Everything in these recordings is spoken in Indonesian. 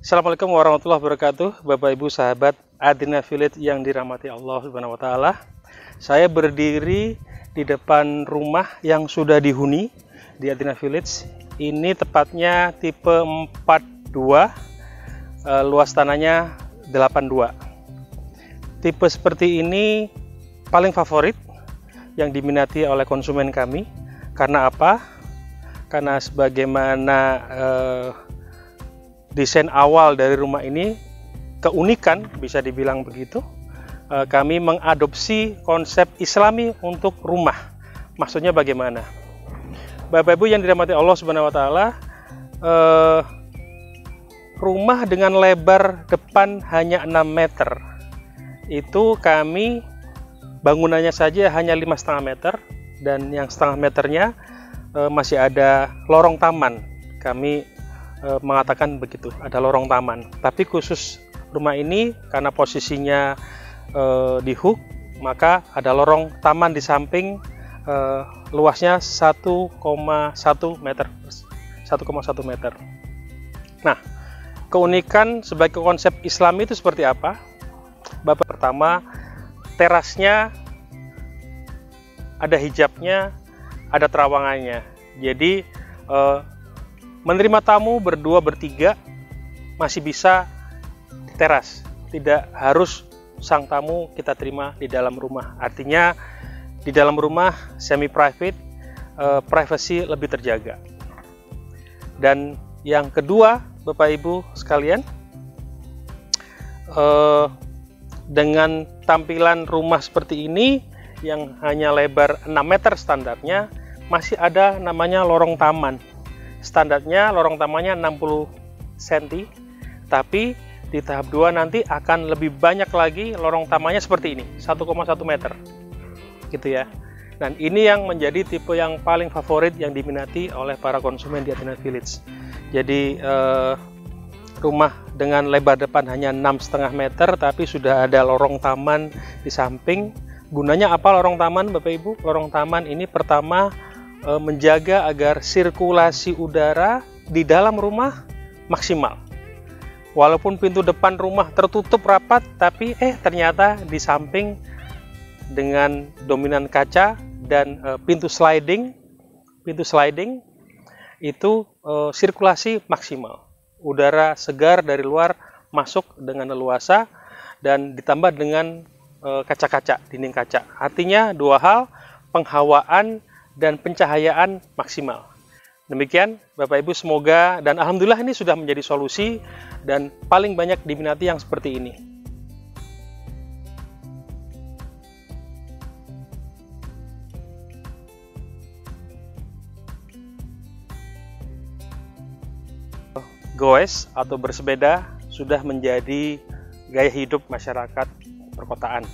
Assalamualaikum warahmatullahi wabarakatuh, Bapak Ibu sahabat Adina Village yang dirahmati Allah Subhanahu wa taala. Saya berdiri di depan rumah yang sudah dihuni di Adina Village. Ini tepatnya tipe 42, luas tanahnya 82. Tipe seperti ini paling favorit yang diminati oleh konsumen kami. Karena apa? Karena sebagaimana desain awal dari rumah ini keunikan, bisa dibilang begitu. Kami mengadopsi konsep Islami untuk rumah. Maksudnya bagaimana? Bapak Ibu yang dirahmati Allah Subhanahu wa taala, rumah dengan lebar depan hanya 6 meter. Itu kami bangunannya saja hanya 5,5 meter, dan yang setengah meternya masih ada lorong taman. Kami mengatakan begitu, ada lorong taman. Tapi khusus rumah ini karena posisinya di hook, maka ada lorong taman di samping, luasnya 1,1 meter. Nah, keunikan sebagai konsep Islam itu seperti apa? Bapak, pertama, terasnya ada hijabnya, ada terawangannya. Jadi menerima tamu berdua bertiga masih bisa di teras, tidak harus sang tamu kita terima di dalam rumah. Artinya di dalam rumah semi private, privacy lebih terjaga. Dan yang kedua, Bapak Ibu sekalian, dengan tampilan rumah seperti ini yang hanya lebar 6 meter standarnya, masih ada namanya lorong taman. Standarnya lorong tamannya 60 cm, tapi di tahap 2 nanti akan lebih banyak lagi lorong tamannya seperti ini, 1,1 meter gitu ya. Dan ini yang menjadi tipe yang paling favorit yang diminati oleh para konsumen di Adina Village. Jadi rumah dengan lebar depan hanya 6,5 meter, tapi sudah ada lorong taman di samping. Gunanya apa lorong taman, Bapak Ibu? Lorong taman ini pertama menjaga agar sirkulasi udara di dalam rumah maksimal. Walaupun pintu depan rumah tertutup rapat, tapi ternyata di samping dengan dominan kaca dan pintu sliding itu sirkulasi maksimal. Udara segar dari luar masuk dengan leluasa dan ditambah dengan kaca-kaca, dinding kaca. Artinya dua hal, penghawaan dan pencahayaan maksimal. Demikian Bapak Ibu, semoga dan alhamdulillah ini sudah menjadi solusi dan paling banyak diminati yang seperti ini. Goes atau bersepeda sudah menjadi gaya hidup masyarakat perkotaan.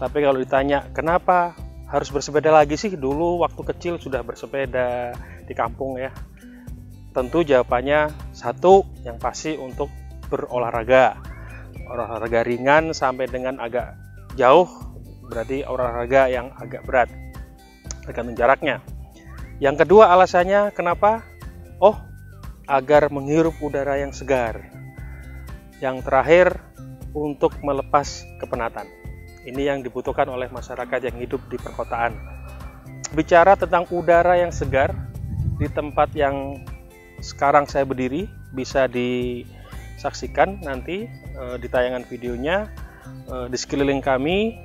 Tapi kalau ditanya kenapa harus bersepeda lagi sih, dulu waktu kecil sudah bersepeda di kampung ya. Tentu jawabannya satu, yang pasti untuk berolahraga. Olahraga ringan sampai dengan agak jauh, berarti olahraga yang agak berat, tergantung jaraknya. Yang kedua alasannya kenapa? Agar menghirup udara yang segar. Yang terakhir, untuk melepas kepenatan. Ini yang dibutuhkan oleh masyarakat yang hidup di perkotaan. Bicara tentang udara yang segar, di tempat yang sekarang saya berdiri, bisa disaksikan nanti di tayangan videonya, di sekeliling kami,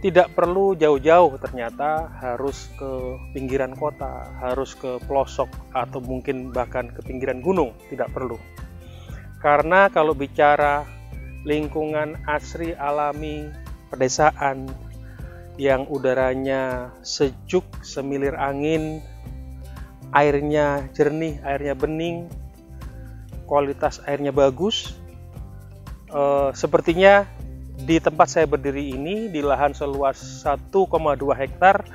tidak perlu jauh-jauh ternyata harus ke pinggiran kota, harus ke pelosok, atau mungkin bahkan ke pinggiran gunung, tidak perlu. Karena kalau bicara lingkungan asri alami pedesaan yang udaranya sejuk, semilir angin, airnya jernih, airnya bening, kualitas airnya bagus, sepertinya di tempat saya berdiri ini, di lahan seluas 1,2 hektar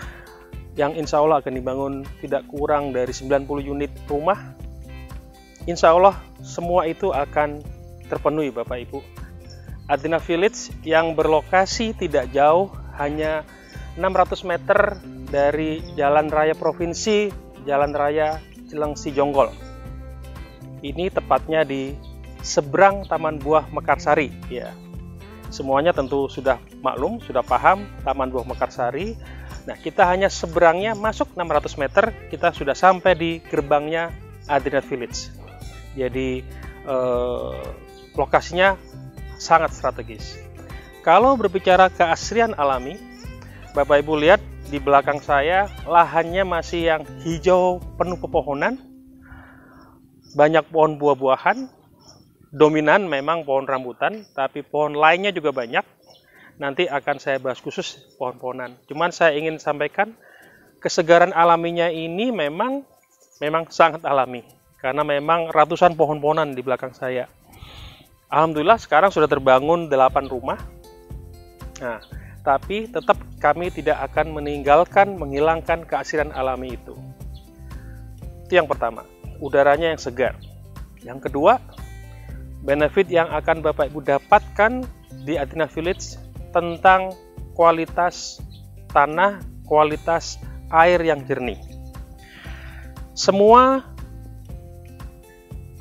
yang insya Allah akan dibangun tidak kurang dari 90 unit rumah, insya Allah semua itu akan terpenuhi Bapak Ibu. Adina Village yang berlokasi tidak jauh, hanya 600 meter dari Jalan Raya Provinsi, Jalan Raya Cilengsi Jonggol. Ini tepatnya di seberang Taman Buah Mekarsari. Ya, semuanya tentu sudah maklum, sudah paham Taman Buah Mekarsari. Nah, kita hanya seberangnya, masuk 600 meter, kita sudah sampai di gerbangnya Adina Village. Jadi lokasinya sangat strategis. Kalau berbicara keasrian alami, Bapak Ibu lihat di belakang saya, lahannya masih yang hijau, penuh pepohonan, banyak pohon buah-buahan, dominan memang pohon rambutan, tapi pohon lainnya juga banyak. Nanti akan saya bahas khusus pohon-pohonan. Cuman saya ingin sampaikan, kesegaran alaminya ini memang sangat alami. Karena memang ratusan pohon-pohonan di belakang saya. Alhamdulillah sekarang sudah terbangun 8 rumah. Nah, tapi tetap kami tidak akan menghilangkan keasrian alami itu. Itu yang pertama, udaranya yang segar. Yang kedua, benefit yang akan Bapak Ibu dapatkan di Adina Village tentang kualitas tanah, kualitas air yang jernih. Semua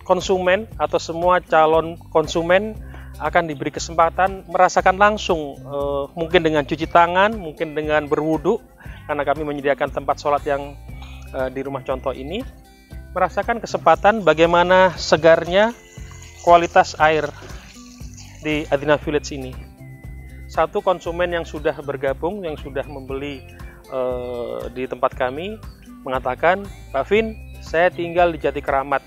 konsumen atau semua calon konsumen akan diberi kesempatan merasakan langsung, mungkin dengan cuci tangan, mungkin dengan berwudu, karena kami menyediakan tempat sholat yang di rumah contoh ini, merasakan kesempatan bagaimana segarnya kualitas air di Adina Village ini. Satu konsumen yang sudah bergabung, yang sudah membeli di tempat kami, mengatakan, Pak Vin, saya tinggal di Jati Keramat,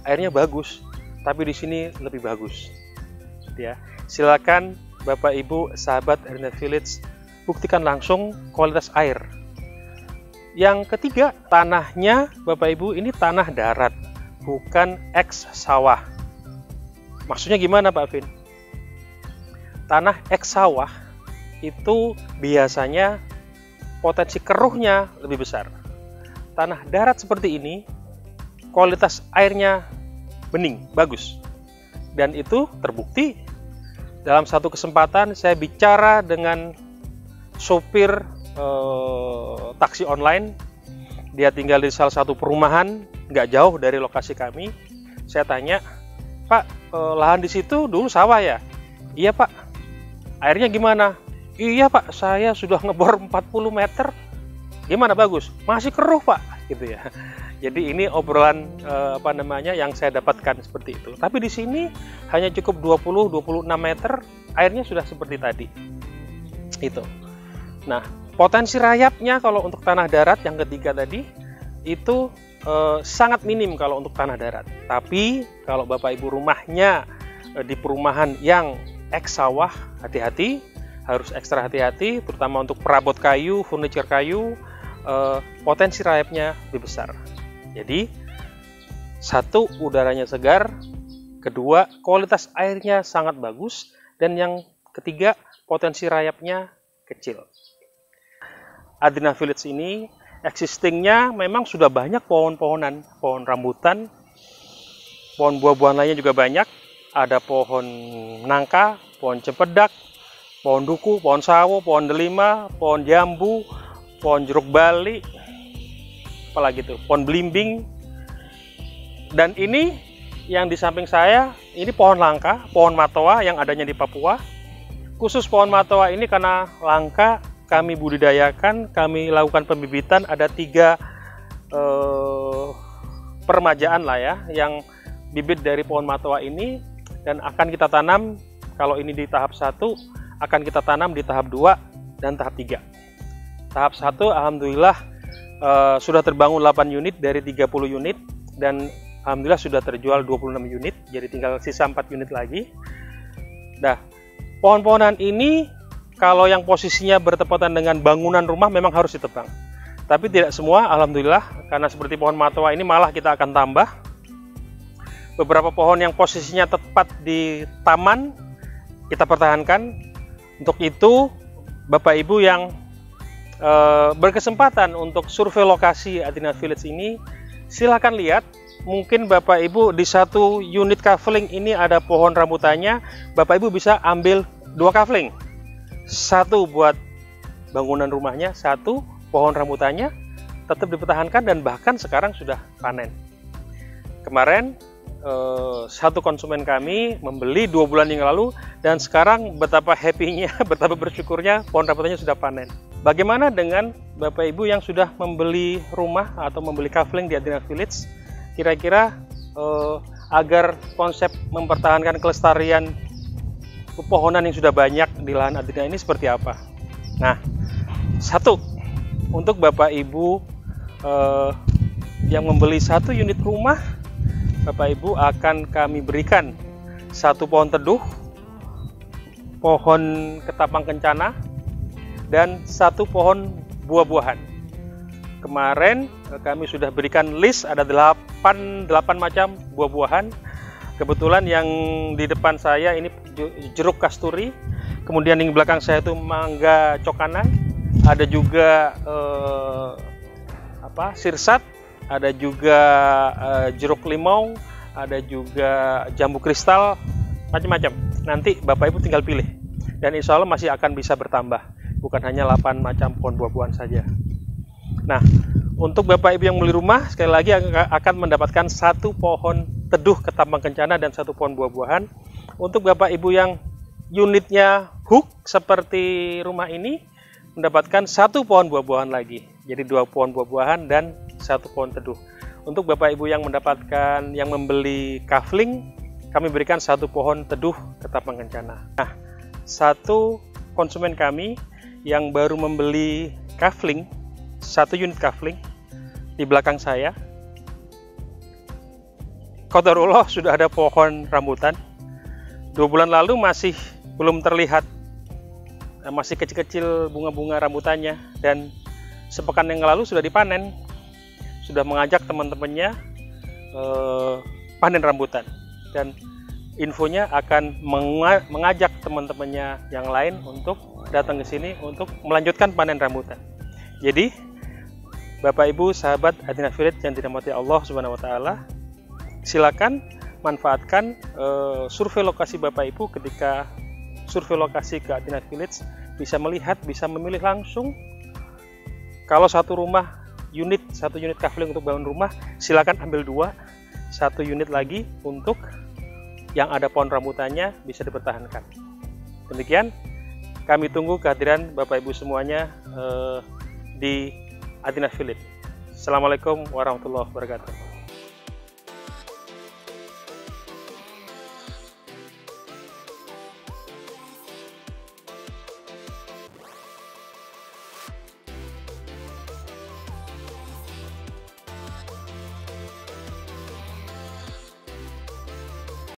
airnya bagus, tapi di sini lebih bagus. Ya, silakan Bapak Ibu sahabat Adina Village buktikan langsung kualitas air. Yang ketiga, tanahnya Bapak Ibu ini tanah darat, bukan eks sawah. Maksudnya gimana Pak Vin? Tanah eks sawah itu biasanya potensi keruhnya lebih besar. Tanah darat seperti ini kualitas airnya bening, bagus. Dan itu terbukti. Dalam satu kesempatan saya bicara dengan sopir taksi online. Dia tinggal di salah satu perumahan nggak jauh dari lokasi kami. Saya tanya, Pak, lahan di situ dulu sawah ya? Iya Pak. Airnya gimana? Iya Pak, saya sudah ngebor 40 meter. Gimana, bagus? Masih keruh Pak, gitu ya. Jadi ini obrolan yang saya dapatkan seperti itu. Tapi di sini hanya cukup 20-26 meter, airnya sudah seperti tadi. Itu. Nah, potensi rayapnya kalau untuk tanah darat yang ketiga tadi itu sangat minim kalau untuk tanah darat. Tapi kalau Bapak Ibu rumahnya di perumahan yang eks sawah, hati-hati, harus ekstra hati-hati, terutama untuk perabot kayu, furniture kayu, potensi rayapnya lebih besar. Jadi, satu, udaranya segar, kedua, kualitas airnya sangat bagus, dan yang ketiga, potensi rayapnya kecil. Adina Village ini existingnya memang sudah banyak pohon-pohonan, pohon rambutan, pohon buah-buahan lainnya juga banyak. Ada pohon nangka, pohon cempedak, pohon duku, pohon sawo, pohon delima, pohon jambu, pohon jeruk bali, apalagi tuh, pohon belimbing. Dan ini yang di samping saya, ini pohon langka, pohon matoa yang adanya di Papua. Khusus pohon matoa ini karena langka, kami budidayakan, kami lakukan pembibitan, ada 3 permajaan lah ya, yang bibit dari pohon matoa ini, dan akan kita tanam, kalau ini di tahap 1, akan kita tanam di tahap 2 dan tahap 3. Tahap 1, alhamdulillah sudah terbangun 8 unit dari 30 unit, dan alhamdulillah sudah terjual 26 unit, jadi tinggal sisa 4 unit lagi. Nah, pohon-pohonan ini kalau yang posisinya bertepatan dengan bangunan rumah memang harus ditebang. Tapi tidak semua, alhamdulillah, karena seperti pohon matoa ini malah kita akan tambah. Beberapa pohon yang posisinya tepat di taman, kita pertahankan. Untuk itu, Bapak Ibu yang berkesempatan untuk survei lokasi Adina Village ini, silakan lihat. Mungkin Bapak Ibu di satu unit kafling ini ada pohon rambutannya, Bapak Ibu bisa ambil 2 kafling. 1 buat bangunan rumahnya, 1 pohon rambutannya tetap dipertahankan dan bahkan sekarang sudah panen. Kemarin satu konsumen kami membeli 2 bulan yang lalu, dan sekarang betapa happy-nya, betapa bersyukurnya pohon rambutannya sudah panen. Bagaimana dengan Bapak Ibu yang sudah membeli rumah atau membeli kafling di Adina Village? Kira-kira agar konsep mempertahankan kelestarian pepohonan yang sudah banyak di lahan Adina ini seperti apa? Nah, satu, untuk Bapak Ibu yang membeli 1 unit rumah, Bapak Ibu akan kami berikan 1 pohon teduh, pohon ketapang kencana, dan 1 pohon buah-buahan. Kemarin kami sudah berikan list, ada 8 macam buah-buahan. Kebetulan yang di depan saya ini jeruk kasturi, kemudian yang di belakang saya itu mangga cokanan, ada juga sirsat, ada juga jeruk limau, ada juga jambu kristal, macam-macam. Nanti Bapak Ibu tinggal pilih, dan insya Allah masih akan bisa bertambah, bukan hanya 8 macam pohon buah-buahan saja. Nah, untuk Bapak Ibu yang beli rumah, sekali lagi akan mendapatkan 1 pohon teduh ketapang kencana dan 1 pohon buah-buahan. Untuk Bapak Ibu yang unitnya hook seperti rumah ini, mendapatkan 1 pohon buah-buahan lagi. Jadi 2 pohon buah-buahan dan 1 pohon teduh. Untuk Bapak Ibu yang mendapatkan, yang membeli kafling, kami berikan 1 pohon teduh ketapang kencana. Nah, 1 konsumen kami yang baru membeli kafling, 1 unit kafling di belakang saya, qadarullah sudah ada pohon rambutan. 2 bulan lalu masih belum terlihat, masih kecil-kecil bunga-bunga rambutannya, dan sepekan yang lalu sudah dipanen, sudah mengajak teman-temannya panen rambutan, dan infonya akan mengajak teman-temannya yang lain untuk datang ke sini untuk melanjutkan panen rambutan. Jadi Bapak Ibu sahabat Adina Village yang dirahmati Allah Subhanahu wa taala, silakan manfaatkan survei lokasi Bapak Ibu. Ketika survei lokasi ke Adina Village, bisa melihat, bisa memilih langsung. Kalau 1 unit kafling untuk bangun rumah, silakan ambil 2, 1 unit lagi untuk yang ada pohon rambutannya bisa dipertahankan. Demikian, kami tunggu kehadiran Bapak Ibu semuanya di Adina Village. Assalamualaikum warahmatullahi wabarakatuh.